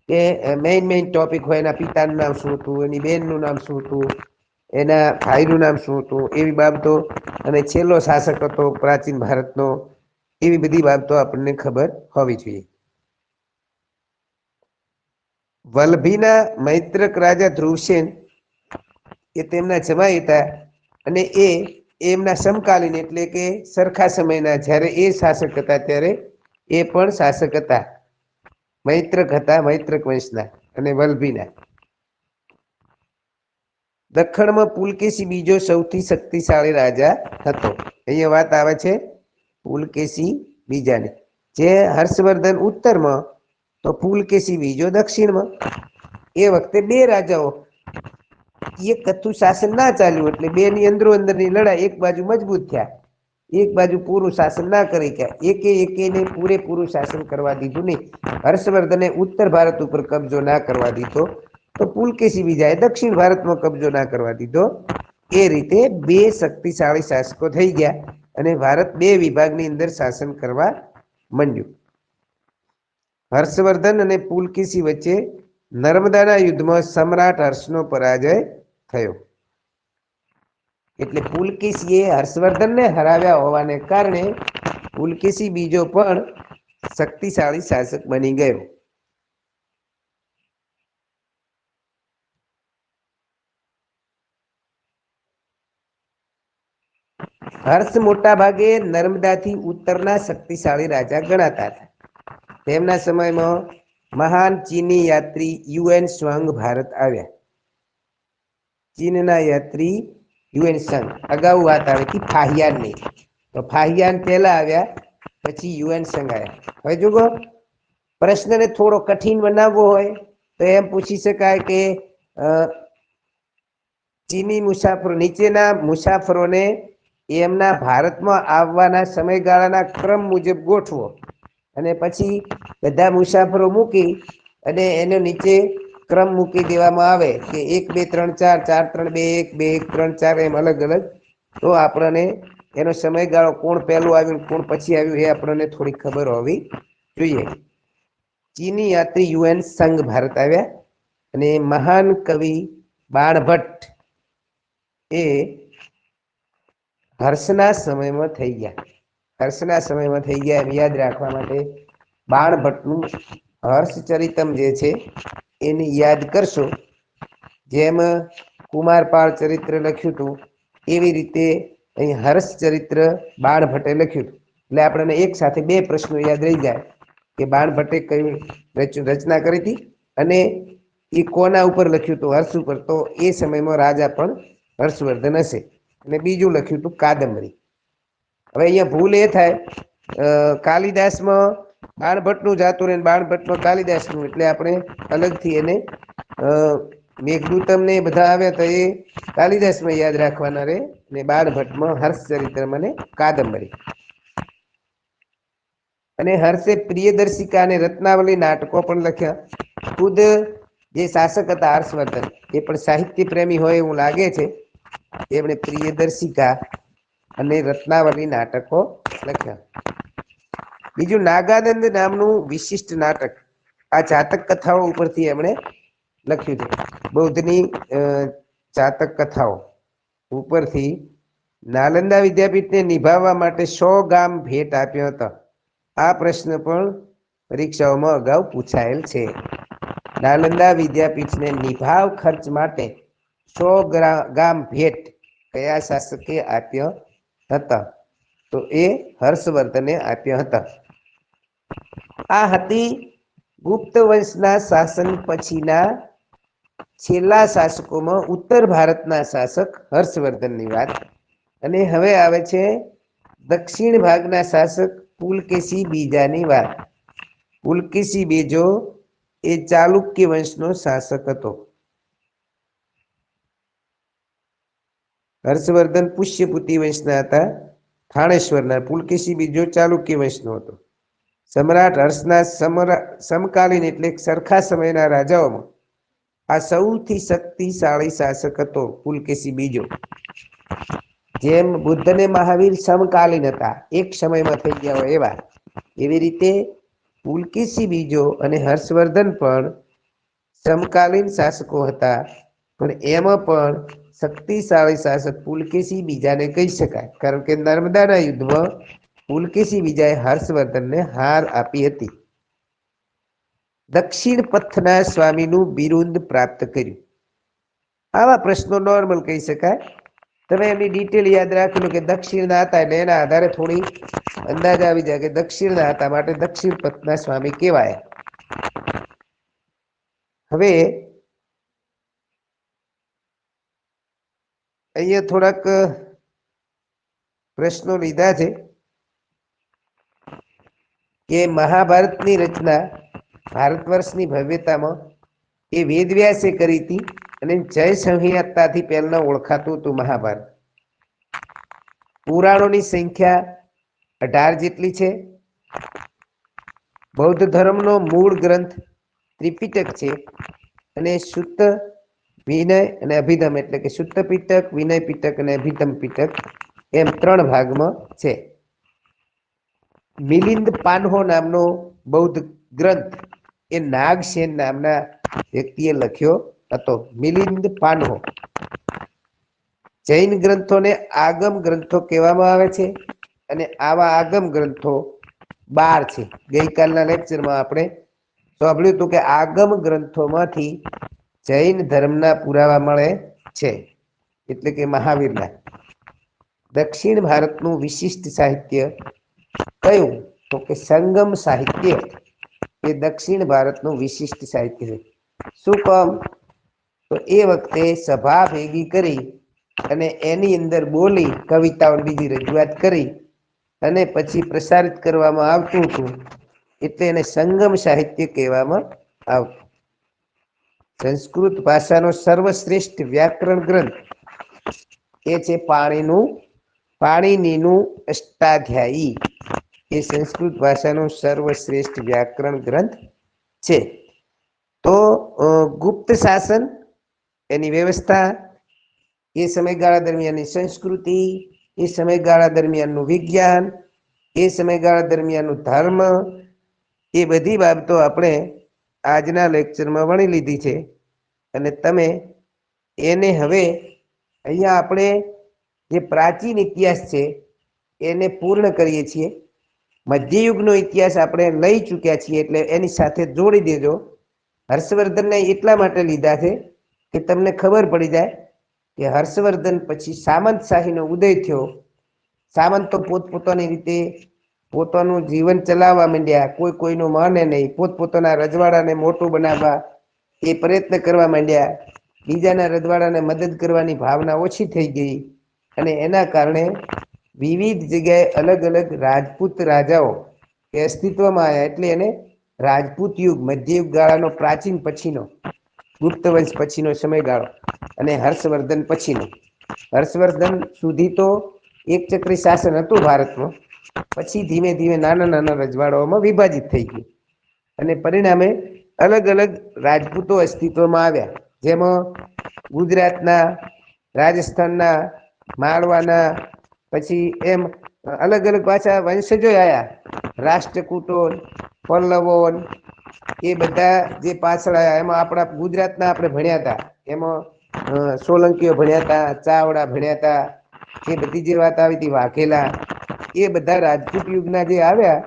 કે મેઇન ટોપિક હોય. એના પિતાનું નામ શું હતું, એની બેનનું નામ શું હતું, એના ભાઈનું નામ શું હતું, એવી બાબતો, અને છેલ્લો શાસક હતો પ્રાચીન ભારતનો, એવી બધી બાબતો આપણને ખબર હોવી જોઈએ. વલ્લભીના મૈત્રક રાજા ધ્રુવસેન એ તેમના જમાઈ હતા અને એ એમના સમકાલીન એટલે કે સરખા સમયના જ્યારે એ શાસક હતા ત્યારે એ પણ શાસક હતા. મૈત્રક હતા, મૈત્રક વંશના અને વલ્લભીના. દખણમાં પુલકેશી બીજો સૌથી શક્તિશાળી રાજા હતો. અહીંયા વાત આવે છે પુલકેશી બીજાની. જે હર્ષવર્ધન ઉત્તરમાં તો પુલકેશી બીજો દક્ષિણમાં. એ વખતે બે રાજાઓ, એક કથું શાસન ના ચાલ્યું એટલે બે ની અંદરો અંદરની લડાઈ. એક બાજુ મજબૂત થયા, એક બાજુ પૂરું શાસન ના કરી ગયા. એકેને પૂરેપૂરું શાસન કરવા દીધું નહીં. હર્ષવર્ધને ઉત્તર ભારત ઉપર કબજો ના કરવા દીધો તો પુલકેશી બીજાએ દક્ષિણ ભારતમાં કબજો ના કરવા દીધો. એ રીતે બે શક્તિશાળી શાસકો થઈ ગયા અને ભારત બે વિભાગની અંદર શાસન કરવા માંડ્યું. હર્ષવર્ધન અને પુલકેશી વચ્ચે નર્મદાના યુદ્ધમાં સમ્રાટ હર્ષનો પરાજય થયો. એટલે પુલકેશીએ હર્ષવર્ધનને હરાવ્યા હોવાને કારણે પુલકેશી બીજો પણ શક્તિશાળી શાસક બની ગયો. હર્ષ મોટા ભાગે નર્મદાથી ઉત્તરના શક્તિશાળી રાજા ગણાતા હતા. તેમના સમયમાં મહાન ચીની યાત્રી યુએન સ્વાંગ ભારત આવ્યા. ચીનના યાત્રી યુએન સંઘ. અગાઉ વાત આવી હતી ફાહિયાનની, તો ફાહિયાન પહેલા આવ્યા, પછી યુએન સંઘ આવ્યા. હવે જો પ્રશ્નને થોડો કઠિન બનાવવો હોય તો એમ પૂછી શકાય કે ચીની મુસાફરો, નીચેના મુસાફરોને એમના ભારતમાં આવવાના સમયગાળાના ક્રમ મુજબ ગોઠવો અને પછી બધા મુસાફરો મૂકી અને એનો નીચે ક્રમ મૂકી દેવામાં આવે કે 1 2 3 4, 4 3 2 1, 2 1 3 4 એમ અલગ અલગ. તો આપણને એનો સમયગાળો કોણ પહેલું આવ્યું કોણ પછી આવ્યું એ આપણને થોડી ખબર હોવી જોઈએ. ચીની યાત્રી યુએન સંઘ ભારત આવ્યા અને મહાન કવિ બાણભટ્ટ એ હર્ષના સમયમાં થઈ ગયા. હર્ષના સમયમાં થઈ ગયા એમ યાદ રાખવા માટે બાણભટ્ટનું હર્ષચરિતમ જે છે એને યાદ કરશો. જેમ કુમારપાળ ચરિત્ર લખ્યું હતું એવી રીતે અહીં હર્ષચરિત્ર બાણભટ્ટે લખ્યું હતું. એટલે આપણને એક સાથે બે પ્રશ્નો યાદ રહી જાય કે બાણભટ્ટે કઈ રચના કરી હતી અને એ કોના ઉપર લખ્યું હતું, હર્ષ ઉપર. તો એ સમયમાં રાજા પણ હર્ષવર્ધન હશે. અને બીજું લખ્યું હતું કાદંબરી. હવે અહીંયા ભૂલ એ થાય કાલિદાસમાં બાણભટ્ટનું જાતું રહે, બાણભટ્ટમાં કાલિદાસનું, એટલે આપણે અલગથી એને મેઘદૂતમ ને બધા આવ્યા તો એ કાલિદાસમાં યાદ રાખવાના રહે ને બાણભટ્ટમાં હર્ષચરિત્ર મને કાદંબરી. અને હર્ષે પ્રિયદર્શિકા અને રત્નાવલી નાટકો પણ લખ્યા. ખુદ જે શાસક હતા હર્ષવર્ધન એ પણ સાહિત્ય પ્રેમી હોય એવું લાગે છે. એમણે પ્રિયદર્શિકા અને રત્નાવલી નાટકો લખ્યા. બીજું નાગાનંદ નામનું વિશિષ્ટ નાટક આ જાતક કથાઓ ઉપરથી એમણે લખ્યું છે. બૌદ્ધની જાતક કથાઓ ઉપરથી નાલંદા વિદ્યાપીઠને નિભાવવા માટે 100 ગામ ભેટ આપ્યો હતો. આ પ્રશ્ન પણ પરીક્ષાઓમાં અગાઉ પૂછાયેલ છે. નાલંદા વિદ્યાપીઠને નિભાવ ખર્ચ માટે 100 ગામ ભેટ કયા શાસકે આપ્યો હતા? તો એ હર્ષવર્ધને આપ્યા હતા. આ હતી ગુપ્ત વંશના શાસન પછીના છેલ્લા શાસકોમાં ઉત્તર ભારતના શાસક હર્ષવર્ધનની વાત. અને હવે આવે છે દક્ષિણ ભાગના શાસક પુલકેશી બીજાની વાત. પુલકેશી બીજો એ ચાલુક્ય વંશનો શાસક હતો. હર્ષવર્ધન પુષ્યપુતી વંશના હતા, થાણેશ્વરના. પુલકેશી બીજો ચાલુક્ય વંશનો હતો. સમ્રાટ હર્ષના સમકાલીન એટલે સરખા સમયના રાજાઓમાં આ સૌથી શક્તિશાળી શાસક હતો પુલકેશી બીજો. જેમ બુદ્ધ ને મહાવીર સમકાલીન હતા, એક સમયમાં થઈ ગયા હોય એવા, એવી રીતે પુલકેશી બીજો અને હર્ષવર્ધન પણ સમકાલીન શાસકો હતા. પણ એમાં પણ શક્તિશાળી શાસક પુલકેશી બીજાને કહી શકાય, કારણ કે નર્મદાના યુદ્ધમાં પુલકેશી બીજાએ હર્ષવર્ધનને હાર આપી હતી. દક્ષિણ પથના સ્વામીનું બિરુદ પ્રાપ્ત કર્યું. આવા પ્રશ્નો નોર્મલ કહી શકાય. તમે એમની ડિટેલ યાદ રાખી લો કે દક્ષિણના હતા, એટલે એના આધારે થોડી અંદાજ આવી જાય કે દક્ષિણના હતા માટે દક્ષિણ પથના સ્વામી કહેવાય. હવે અહીંયા થોડાક પ્રશ્નો લીધા છે કે મહાભારતની રચના ભારત વર્ષની ભવ્યતામાં એ વેદવ્યાસે કરી હતી અને જય સંહિતાથી પહેલા ઓળખાતું હતું મહાભારત. પુરાણોની સંખ્યા 18 જેટલી છે. બૌદ્ધ ધર્મનો મૂળ ગ્રંથ ત્રિપિટક છે અને શુદ્ધ વિનય અને અભિધમ એટલે કે શુદ્ધ પિટક, વિનય પિટક અને અભિધમ પિટક એમ 3 ભાગમાં છે. મિલિંદ પાનહો નામનો બૌદ્ધ ગ્રંથ એ નાગસેન નામના વ્યક્તિએ લખ્યો હતો. મિલિંદ પાનહો. જૈન ગ્રંથોને આગમ ગ્રંથો કહેવામાં આવે છે અને આવા આગમ ગ્રંથો 12 છે. ગઈકાલના લેક્ચરમાં આપણે સાંભળ્યું હતું કે આગમ ગ્રંથોમાંથી જૈન ધર્મના પુરાવા મળે છે, એટલે કે મહાવીરના. દક્ષિણ ભારતનું વિશિષ્ટ સાહિત્ય કયું? તો કે સંગમ સાહિત્ય એ દક્ષિણ ભારતનું વિશિષ્ટ સાહિત્ય છે. શું કામ? તો એ વખતે સભા ભેગી કરી અને એની અંદર બોલી કવિતાઓ બીજી રજૂઆત કરી અને પછી પ્રસારિત કરવામાં આવતું હતું, એટલે એને સંગમ સાહિત્ય કહેવામાં આવતું. સંસ્કૃત ભાષાનો સર્વશ્રેષ્ઠ વ્યાકરણ ગ્રંથ એ છે પાણિનીનું અષ્ટાધ્યાયી. એ સંસ્કૃત ભાષાનો સર્વશ્રેષ્ઠ વ્યાકરણ ગ્રંથ છે. તો ગુપ્ત શાસન, એની વ્યવસ્થા, એ સમયગાળા દરમિયાનની સંસ્કૃતિ, એ સમયગાળા દરમિયાનનું વિજ્ઞાન, એ સમયગાળા દરમિયાનનું ધર્મ, એ બધી બાબતો આપણે આજના લેક્ચરમાં ભણી લીધી છે. અને તમે એને હવે અહીંયા આપણે જે પ્રાચીન ઇતિહાસ છે એને પૂર્ણ કરીએ છીએ. મધ્યયુગનો ઇતિહાસ આપણે લઈ ચૂક્યા છીએ, એટલે એની સાથે જોડી દેજો. હર્ષવર્ધનને એટલા માટે લીધા છે કે તમને ખબર પડી જાય કે હર્ષવર્ધન પછી સામંતશાહીનો ઉદય થયો. સામંતો પોતપોતાની રીતે પોતાનું જીવન ચલાવવા માંડ્યા, કોઈ કોઈનું માને નહીં, પોતપોતાના રજવાડાને મોટું બનાવવા એ પ્રયત્ન કરવા માંડ્યા. બીજાના રજવાડાને મદદ કરવાની ભાવના ઓછી થઈ ગઈ અને એના કારણે વિવિધ જગ્યાએ અલગ અલગ રાજપૂત રાજાઓ એ અસ્તિત્વમાં આવ્યા. એટલે એને રાજપૂત યુગ, મધ્યયુગ ગાળાનો પ્રાચીન પછીનો, ગુપ્ત વંશ પછીનો સમયગાળો અને હર્ષવર્ધન પછીનો. હર્ષવર્ધન સુધી તો એક ચક્રી શાસન હતું ભારતમાં. પછી ધીમે ધીમે નાના નાના રજવાડાઓમાં વિભાજિત થઈ ગયું અને પરિણામે અલગ અલગ રાજપૂતો અસ્તિત્વમાં આવ્યા. જેમાં ગુજરાતના, રાજસ્થાનના, માળવાના, પછી એમ અલગ અલગ પાછા વંશજો આવ્યા. રાષ્ટ્રકૂટો, પલ્લવો, એ બધા જે પાછળ આવ્યા એમાં આપણા ગુજરાતના આપણે ભણ્યા હતા. એમાં સોલંકીઓ ભણ્યા હતા, ચાવડા ભણ્યા હતા, એ બધી જે વાત આવી હતી, વાઘેલા, એ બધા રાજપૂત યુગના જે આવ્યા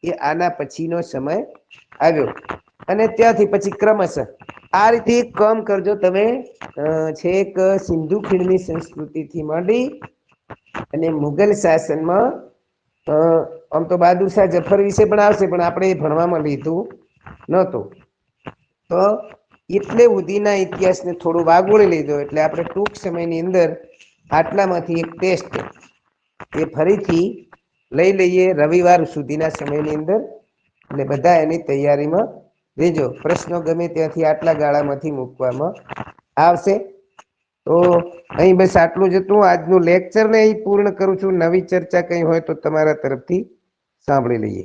એ આના પછીનો સમય આવ્યો. અને ત્યાંથી પછી ક્રમશઃ આ રીતે એક કામ કરજો તમે, છેક સિંધુ ખીણની સંસ્કૃતિથી માંડી અને મુગલ શાસનમાં આમ તો બહાદુર શાહ જફર વિશે પણ આવશે, પણ આપણે એ ભણવામાં લીધું નહોતું. તો એટલે સુધીના ઇતિહાસને થોડું વાગોળી લીધો. એટલે આપણે ટૂંક સમયની અંદર આટલામાંથી એક ટેસ્ટ એ ફરીથી લઈ લઈએ રવિવાર સુધીના સમયની અંદર, અને બધા એની તૈયારીમાં રહેજો. પ્રશ્નો ગમે ત્યાંથી આટલા ગાળામાંથી મૂકવામાં આવશે. તો અહીં બસ આટલું જ હતું. આજનું લેક્ચર ને અહીં પૂર્ણ કરું છું. નવી ચર્ચા કઈ હોય તો તમારા તરફથી સાંભળી લઈએ.